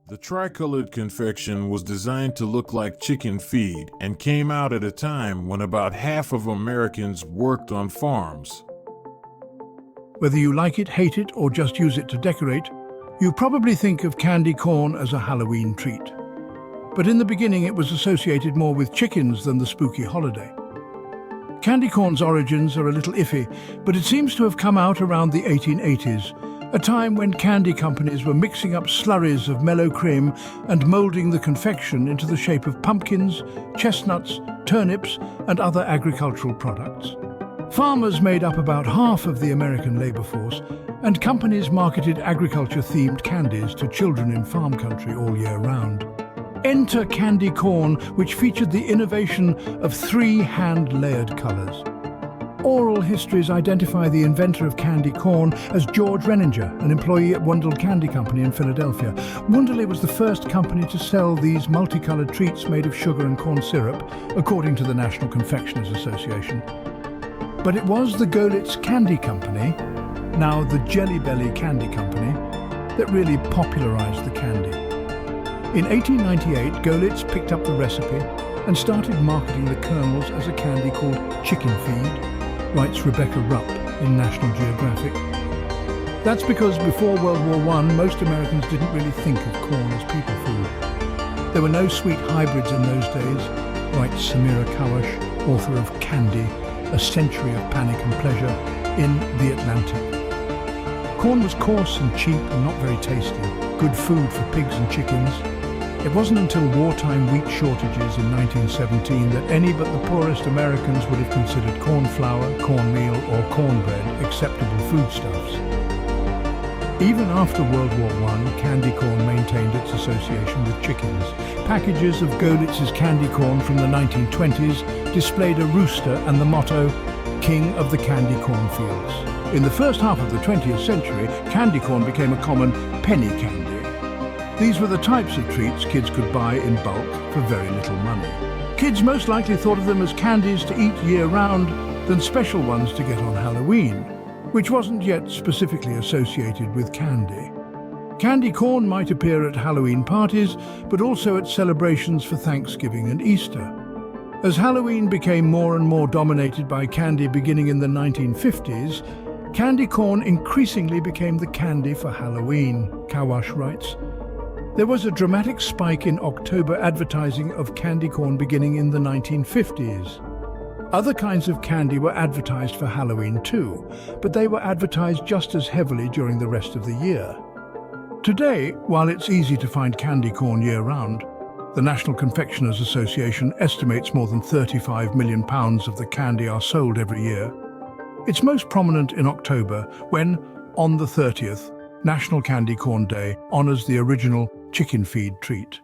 The tricolored confection was designed to look like chicken feed and came out at a time when about half of Americans worked on farms. Whether you like it, hate it, or just use it to decorate, you probably think of candy corn as a Halloween treat. But in the beginning, it was associated more with chickens than the spooky holiday. Candy corn's origins are a little iffy, but it seems to have come out around the 1880s, a time when candy companies were mixing up slurries of mellow cream and moulding the confection into the shape of pumpkins, chestnuts, turnips, and other agricultural products. Farmers made up about half of the American labor force, and companies marketed agriculture-themed candies to children in farm country all year round. Enter candy corn, which featured the innovation of 3 hand-layered colors. Oral histories identify the inventor of candy corn as George Renninger, an employee at Wunderle Candy Company in Philadelphia. Wunderle was the first company to sell these multicolored treats made of sugar and corn syrup, according to the National Confectioners Association. But it was the Goelitz Candy Company, now the Jelly Belly Candy Company, that really popularized the candy. In 1898, Goelitz picked up the recipe and started marketing the kernels as a candy called chicken feed, writes Rebecca Rupp in National Geographic. That's because before World War I, most Americans didn't really think of corn as people food. There were no sweet hybrids in those days, writes Samira Kawash, author of Candy, A Century of Panic and Pleasure, in The Atlantic. Corn was coarse and cheap and not very tasty, good food for pigs and chickens. It wasn't until wartime wheat shortages in 1917 that any but the poorest Americans would have considered corn flour, cornmeal, or cornbread acceptable foodstuffs. Even after World War I, candy corn maintained its association with chickens. Packages of Goelitz's candy corn from the 1920s displayed a rooster and the motto, "King of the Candy Cornfields." In the first half of the 20th century, candy corn became a common penny candy. These were the types of treats kids could buy in bulk for very little money. Kids most likely thought of them as candies to eat year-round than special ones to get on Halloween, which wasn't yet specifically associated with candy. Candy corn might appear at Halloween parties, but also at celebrations for Thanksgiving and Easter. As Halloween became more and more dominated by candy beginning in the 1950s, candy corn increasingly became the candy for Halloween, Kawash writes. There was a dramatic spike in October advertising of candy corn beginning in the 1950s. Other kinds of candy were advertised for Halloween too, but they were advertised just as heavily during the rest of the year. Today, while it's easy to find candy corn year-round, the National Confectioners Association estimates more than £35 million of the candy are sold every year. It's most prominent in October when, on the 30th, National Candy Corn Day honors the original chicken feed treat.